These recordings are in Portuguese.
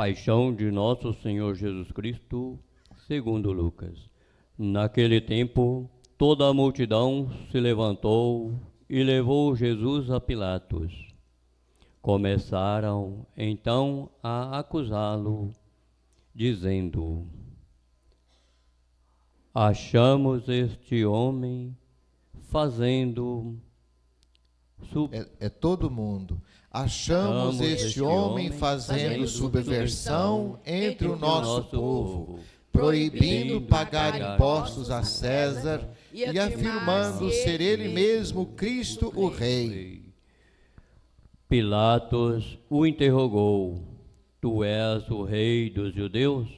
Paixão de Nosso Senhor Jesus Cristo, segundo Lucas. Naquele tempo, toda a multidão se levantou e levou Jesus a Pilatos. Começaram, então, a acusá-lo, dizendo: achamos este homem fazendo... todo mundo. Achamos este homem fazendo subversão entre o nosso povo, proibindo pagar impostos a César e afirmando ser ele mesmo Cristo o Rei. Pilatos o interrogou: tu és o rei dos judeus?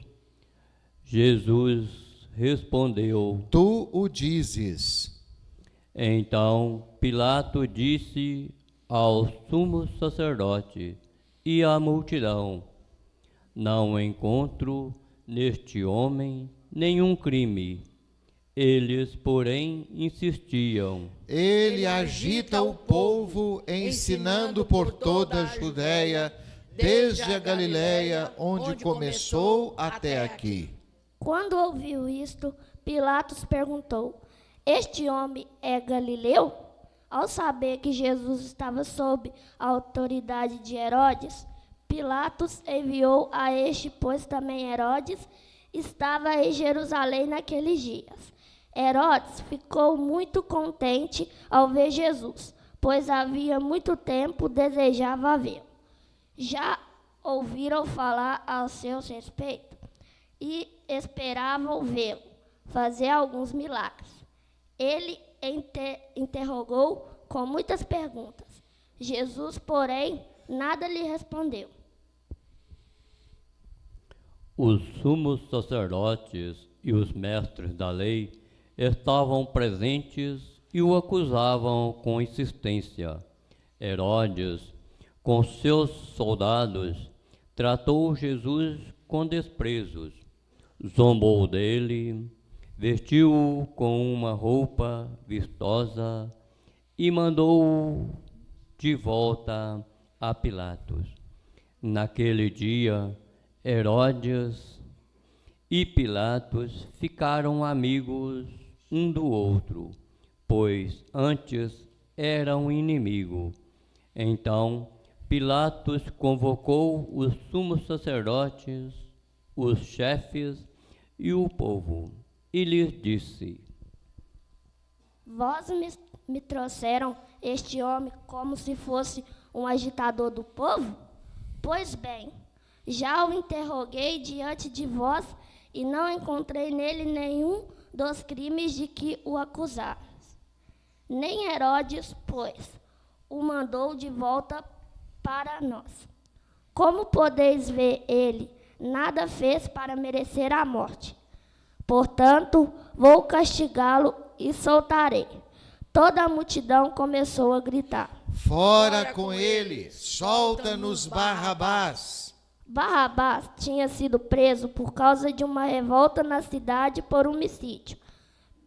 Jesus respondeu: tu o dizes. Então Pilatos disse ao sumo sacerdote e à multidão: não encontro neste homem nenhum crime. Eles, porém, insistiam: ele agita o povo, ensinando por toda a Judéia, desde a Galileia, onde começou, até aqui. Quando ouviu isto, Pilatos perguntou: este homem é galileu? Ao saber que Jesus estava sob a autoridade de Herodes, Pilatos enviou a este, pois também Herodes estava em Jerusalém naqueles dias. Herodes ficou muito contente ao ver Jesus, pois havia muito tempo desejava vê-lo. Já ouviram falar a seu respeito e esperavam vê-lo fazer alguns milagres. Ele interrogou com muitas perguntas. Jesus, porém, nada lhe respondeu. Os sumos sacerdotes e os mestres da lei estavam presentes e o acusavam com insistência. Herodes, com seus soldados, tratou Jesus com desprezos, zombou dele, vestiu-o com uma roupa vistosa e mandou-o de volta a Pilatos. Naquele dia, Herodes e Pilatos ficaram amigos um do outro, pois antes eram inimigos. Então Pilatos convocou os sumos sacerdotes, os chefes e o povo, e lhes disse: vós me trouxeram este homem como se fosse um agitador do povo? Pois bem, já o interroguei diante de vós e não encontrei nele nenhum dos crimes de que o acusais. Nem Herodes, pois, o mandou de volta para nós. Como podeis ver, ele nada fez para merecer a morte. Portanto, vou castigá-lo e soltarei. Toda a multidão começou a gritar: fora com ele, solta-nos Barrabás. Barrabás tinha sido preso por causa de uma revolta na cidade por homicídio.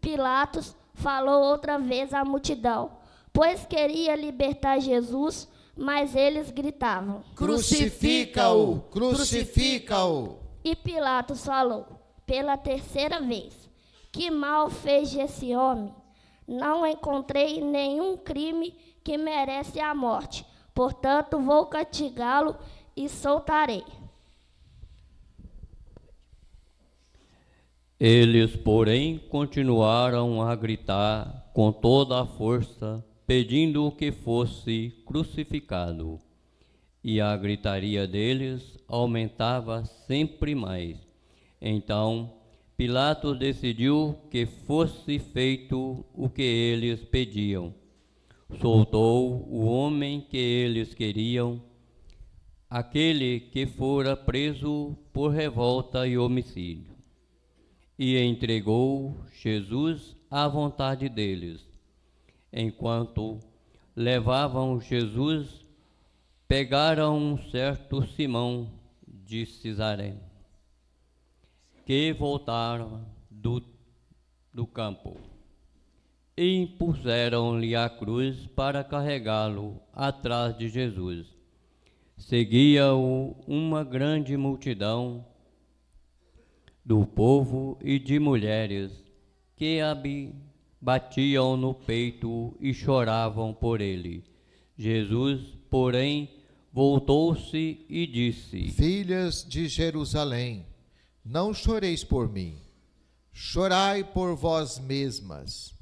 Pilatos falou outra vez à multidão, pois queria libertar Jesus, mas eles gritavam: crucifica-o, crucifica-o. E Pilatos falou pela terceira vez: que mal fez esse homem? Não encontrei nenhum crime que merece a morte. Portanto, vou castigá-lo e soltarei. Eles, porém, continuaram a gritar com toda a força, pedindo que fosse crucificado. E a gritaria deles aumentava sempre mais. Então Pilatos decidiu que fosse feito o que eles pediam. Soltou o homem que eles queriam, aquele que fora preso por revolta e homicídio, e entregou Jesus à vontade deles. Enquanto levavam Jesus, pegaram um certo Simão de Cisaré, que voltaram do campo, e impuseram-lhe a cruz para carregá-lo atrás de Jesus. Seguia-o uma grande multidão do povo e de mulheres que batiam no peito e choravam por ele. Jesus, porém, voltou-se e disse: Filhas de Jerusalém, não choreis por mim, chorai por vós mesmas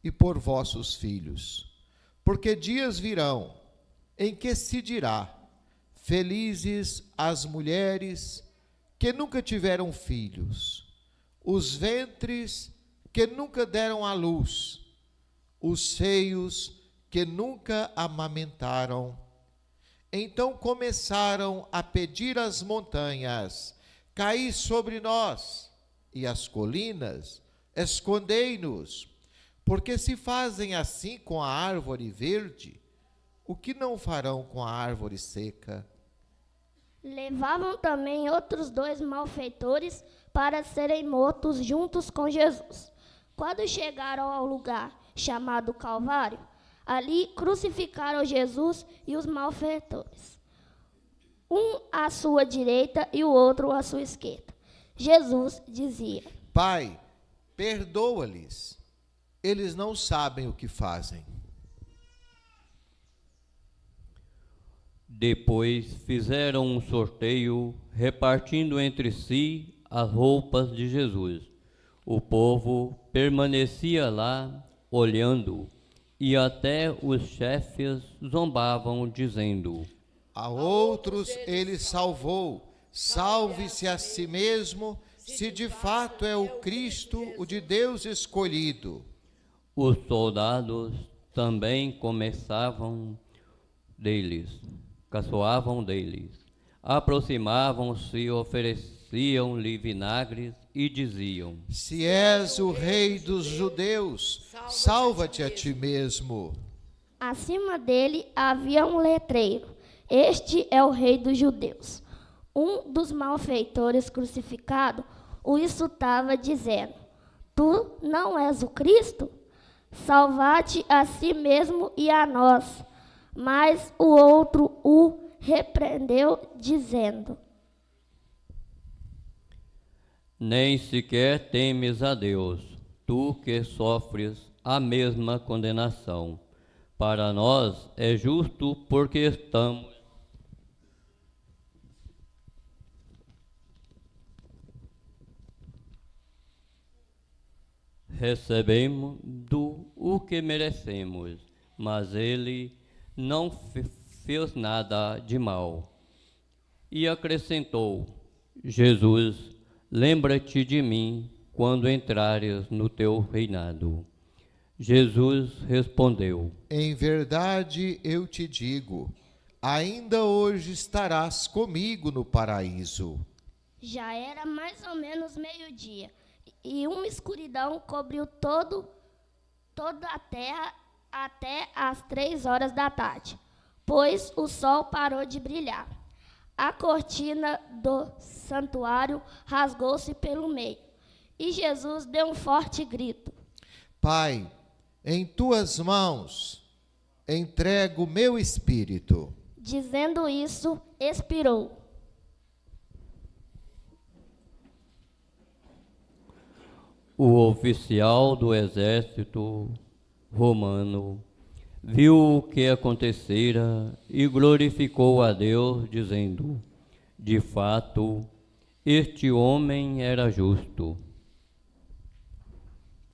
e por vossos filhos, porque dias virão em que se dirá: felizes as mulheres que nunca tiveram filhos, os ventres que nunca deram à luz, os seios que nunca amamentaram. Então começaram a pedir às montanhas: caí sobre nós, e às colinas: escondei-nos. Porque se fazem assim com a árvore verde, o que não farão com a árvore seca? Levavam também outros 2 malfeitores para serem mortos juntos com Jesus. Quando chegaram ao lugar chamado Calvário, ali crucificaram Jesus e os malfeitores, um à sua direita e o outro à sua esquerda. Jesus dizia: Pai, perdoa-lhes, eles não sabem o que fazem. Depois fizeram um sorteio, repartindo entre si as roupas de Jesus. O povo permanecia lá, olhando, e até os chefes zombavam, dizendo: A outros ele salvou, salve-se a si mesmo, se de fato é o Cristo, o de Deus escolhido. Os soldados também caçoavam deles. Aproximavam-se, ofereciam-lhe vinagres e diziam: Se és o rei dos judeus, salva-te a ti mesmo. Acima dele havia um letreiro: Este é o rei dos judeus. Um dos malfeitores crucificado o insultava, dizendo: Tu não és o Cristo? Salva-te a si mesmo e a nós. Mas o outro o repreendeu, dizendo: Nem sequer temes a Deus, tu que sofres a mesma condenação. Para nós é justo, porque recebemos o que merecemos, mas ele não fez nada de mal. E acrescentou: Jesus, lembra-te de mim quando entrares no teu reinado. Jesus respondeu: Em verdade eu te digo, ainda hoje estarás comigo no paraíso. Já era mais ou menos meio-dia, e uma escuridão cobriu toda a terra até às 3 horas da tarde, pois o sol parou de brilhar. A cortina do santuário rasgou-se pelo meio, e Jesus deu um forte grito: Pai, em tuas mãos entrego o meu espírito. Dizendo isso, expirou. O oficial do exército romano viu o que acontecera e glorificou a Deus, dizendo: de fato, este homem era justo.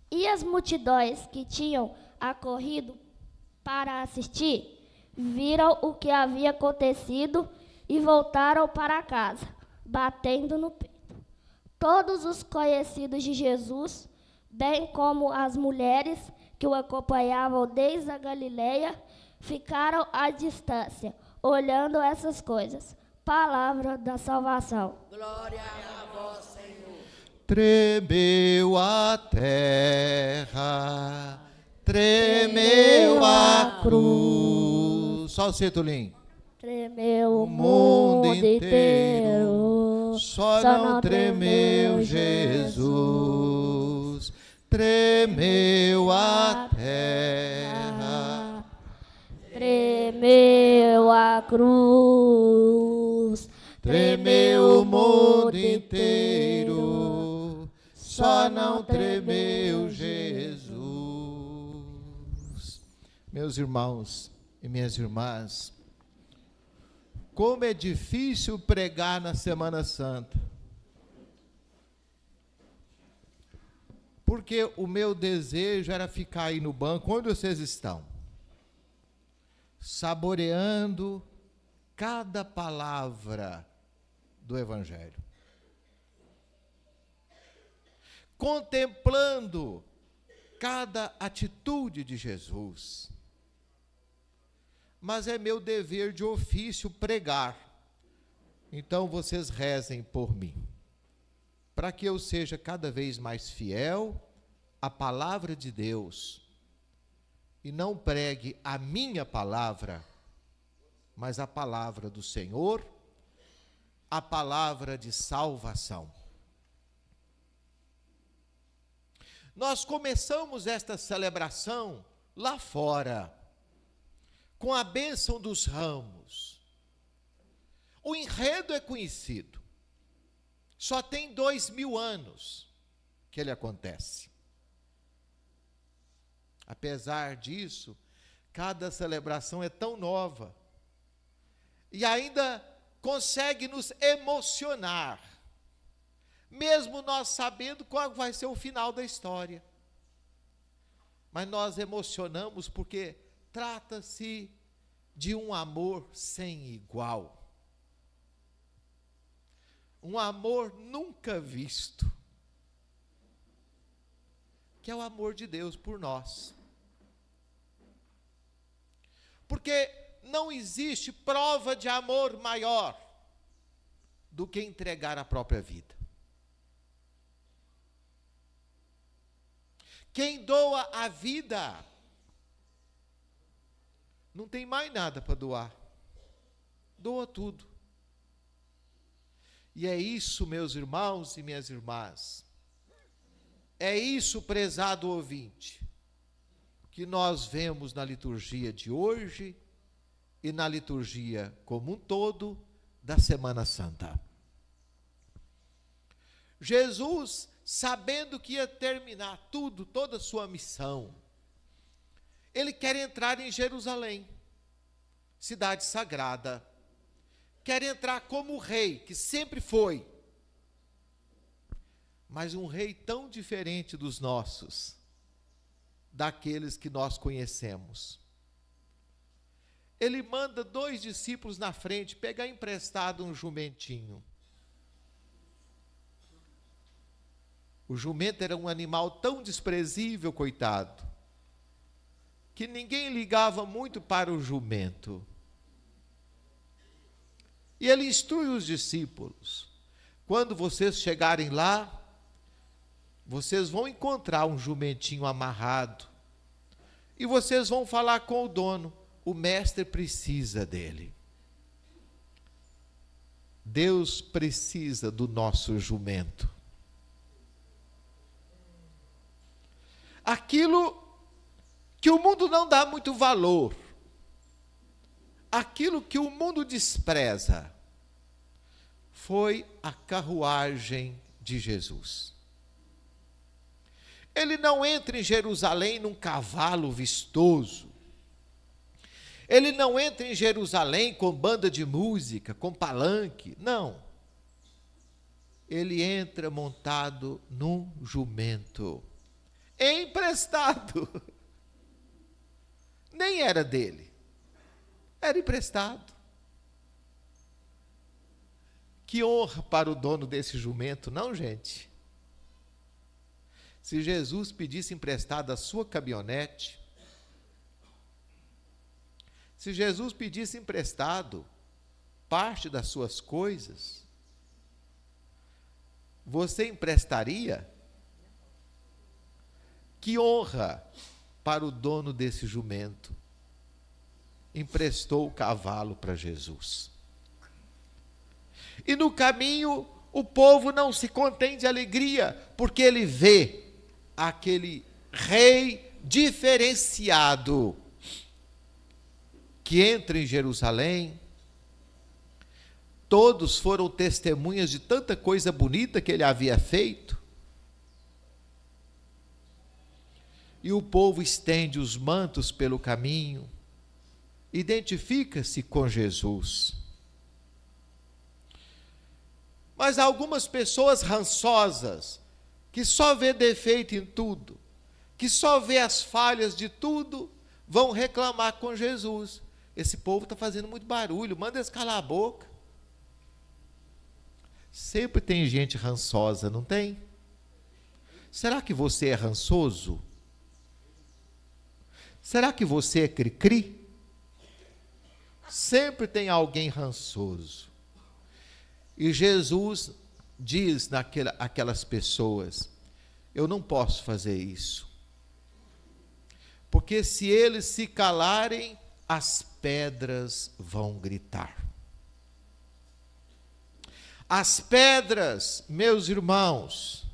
E as multidões que tinham acorrido para assistir, viram o que havia acontecido e voltaram para casa, batendo no peito. Todos os conhecidos de Jesus, bem como as mulheres que o acompanhavam desde a Galileia, ficaram à distância, olhando essas coisas. Palavra da salvação. Glória a vós, Senhor. Tremeu a terra, tremeu a cruz. Só você, Tulim. Tremeu o mundo inteiro, só não tremeu Jesus. Tremeu a terra, tremeu a cruz. tremeu o mundo inteiro, só não tremeu Jesus. Meus irmãos e minhas irmãs, como é difícil pregar na Semana Santa. Porque o meu desejo era ficar aí no banco, onde vocês estão, saboreando cada palavra do Evangelho, contemplando cada atitude de Jesus. Mas é meu dever de ofício pregar. Então vocês rezem por mim, para que eu seja cada vez mais fiel à palavra de Deus e não pregue a minha palavra, mas a palavra do Senhor, a palavra de salvação. Nós começamos esta celebração lá fora, com a bênção dos ramos. O enredo é conhecido. Só tem 2000 anos que ele acontece. Apesar disso, cada celebração é tão nova e ainda consegue nos emocionar, mesmo nós sabendo qual vai ser o final da história. Mas nós emocionamos porque trata-se de um amor sem igual. Um amor nunca visto, que é o amor de Deus por nós. Porque não existe prova de amor maior do que entregar a própria vida. Quem doa a vida não tem mais nada para doar. Doa tudo. E é isso, meus irmãos e minhas irmãs, é isso, prezado ouvinte, que nós vemos na liturgia de hoje e na liturgia como um todo da Semana Santa. Jesus, sabendo que ia terminar tudo, toda a sua missão, ele quer entrar em Jerusalém, cidade sagrada, quer entrar como rei, que sempre foi, mas um rei tão diferente dos nossos, daqueles que nós conhecemos. Ele manda 2 discípulos na frente pegar emprestado um jumentinho. O jumento era um animal tão desprezível, coitado, que ninguém ligava muito para o jumento. E ele instrui os discípulos: quando vocês chegarem lá, vocês vão encontrar um jumentinho amarrado, e vocês vão falar com o dono, o mestre precisa dele. Deus precisa do nosso jumento. Aquilo que o mundo não dá muito valor, aquilo que o mundo despreza, foi a carruagem de Jesus. Ele não entra em Jerusalém num cavalo vistoso. Ele não entra em Jerusalém com banda de música, com palanque. Não. Ele entra montado num jumento, emprestado. Nem era dele, era emprestado. Que honra para o dono desse jumento, não, gente? Se Jesus pedisse emprestado a sua caminhonete, se Jesus pedisse emprestado parte das suas coisas, você emprestaria? Que honra para o dono desse jumento. Emprestou o cavalo para Jesus. E no caminho, o povo não se contém de alegria, porque ele vê aquele rei diferenciado que entra em Jerusalém Todos foram testemunhas de tanta coisa bonita que ele havia feito. E o povo estende os mantos pelo caminho, identifica-se com Jesus. Mas há algumas pessoas rançosas, que só vê defeito em tudo, que só vê as falhas de tudo, vão reclamar com Jesus. Esse povo está fazendo muito barulho, manda eles calar a boca. Sempre tem gente rançosa, não tem? Será que você é rançoso? Será que você é cri-cri? Sempre tem alguém rançoso. E Jesus diz naquelas pessoas: eu não posso fazer isso. Porque se eles se calarem, as pedras vão gritar. As pedras, meus irmãos,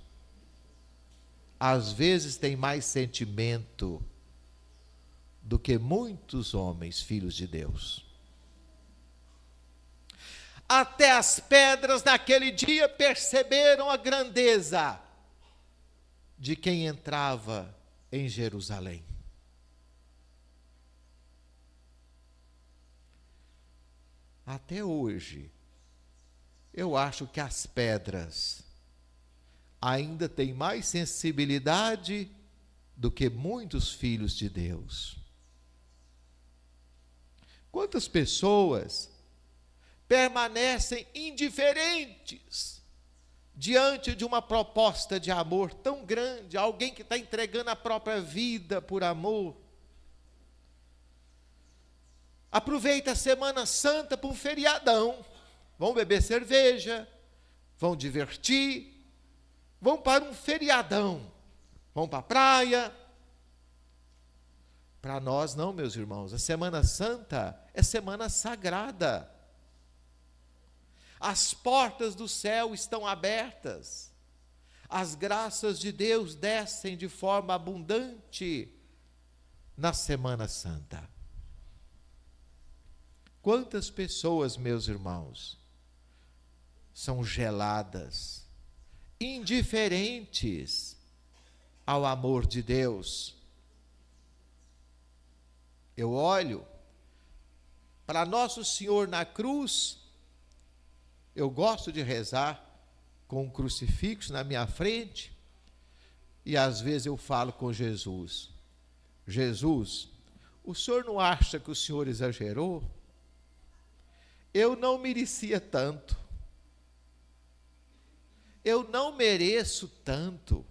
às vezes têm mais sentimento do que muitos homens, filhos de Deus. Até as pedras naquele dia perceberam a grandeza de quem entrava em Jerusalém. Até hoje, eu acho que as pedras ainda têm mais sensibilidade do que muitos filhos de Deus. Quantas pessoas permanecem indiferentes diante de uma proposta de amor tão grande, alguém que está entregando a própria vida por amor? Aproveita a Semana Santa para um feriadão, vão beber cerveja, vão divertir, vão para um feriadão, vão para a praia. Para nós não, meus irmãos, a Semana Santa é semana sagrada. As portas do céu estão abertas. As graças de Deus descem de forma abundante na Semana Santa. Quantas pessoas, meus irmãos, são geladas, indiferentes ao amor de Deus? Eu olho para Nosso Senhor na cruz. Eu gosto de rezar com um crucifixo na minha frente, e às vezes eu falo com Jesus: Jesus, o senhor não acha que o senhor exagerou? Eu não merecia tanto. Eu não mereço tanto.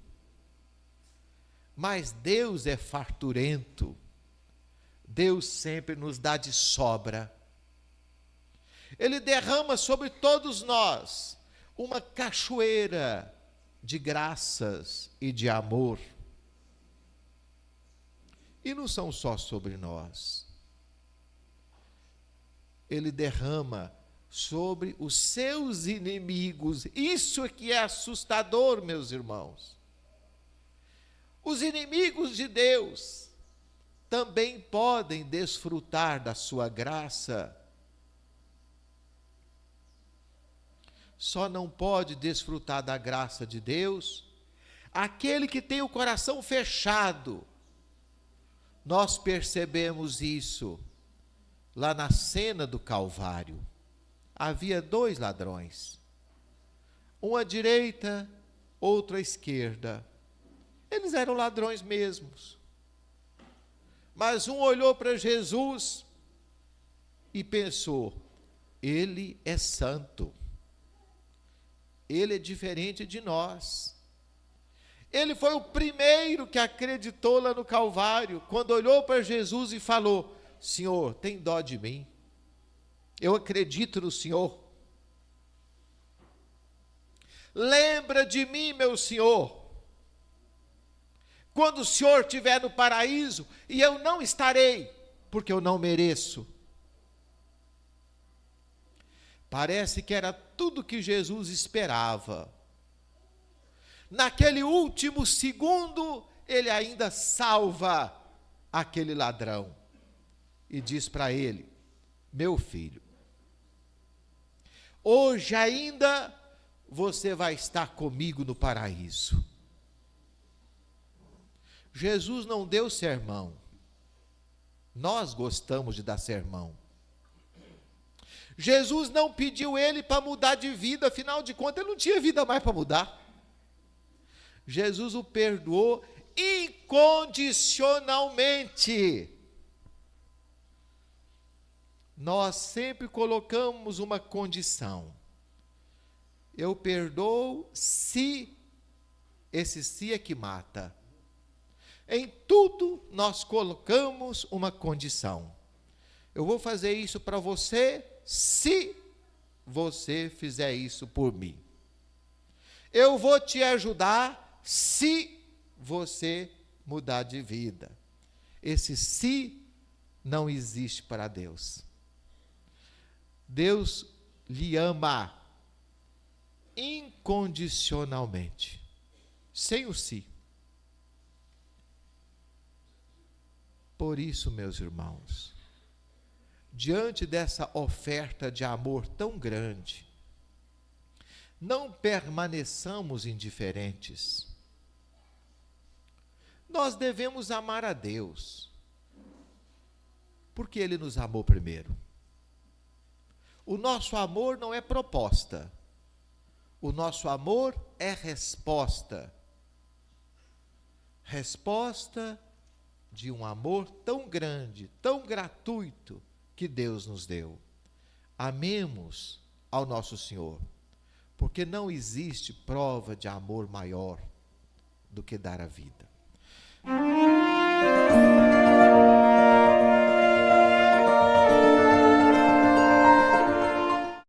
Mas Deus é farturento. Deus sempre nos dá de sobra. Ele derrama sobre todos nós uma cachoeira de graças e de amor. E não são só sobre nós. Ele derrama sobre os seus inimigos. Isso é que é assustador, meus irmãos. Os inimigos de Deus também podem desfrutar da sua graça. Só não pode desfrutar da graça de Deus aquele que tem o coração fechado. Nós percebemos isso lá na cena do Calvário. Havia 2 ladrões, um à direita, outro à esquerda. Eles eram ladrões mesmos. Mas um olhou para Jesus e pensou: ele é santo. Ele é diferente de nós. Ele foi o primeiro que acreditou lá no Calvário, quando olhou para Jesus e falou: Senhor, tem dó de mim. Eu acredito no Senhor. Lembra de mim, meu Senhor, quando o Senhor estiver no paraíso e eu não estarei, porque eu não mereço. Parece que era tudo que Jesus esperava. Naquele último segundo, ele ainda salva aquele ladrão e diz para ele: meu filho, hoje ainda você vai estar comigo no paraíso. Jesus não deu sermão. Nós gostamos de dar sermão. Jesus não pediu ele para mudar de vida, afinal de contas, ele não tinha vida mais para mudar. Jesus o perdoou incondicionalmente. Nós sempre colocamos uma condição. Eu perdoo se, esse se é que mata. Em tudo nós colocamos uma condição. Eu vou fazer isso para você se você fizer isso por mim. Eu vou te ajudar se você mudar de vida. Esse se não existe para Deus. Deus lhe ama incondicionalmente, sem o si. Por isso, meus irmãos, diante dessa oferta de amor tão grande, não permaneçamos indiferentes. Nós devemos amar a Deus, porque Ele nos amou primeiro. O nosso amor não é proposta, o nosso amor é resposta. Resposta de um amor tão grande, tão gratuito, que Deus nos deu. Amemos ao nosso Senhor, porque não existe prova de amor maior do que dar a vida.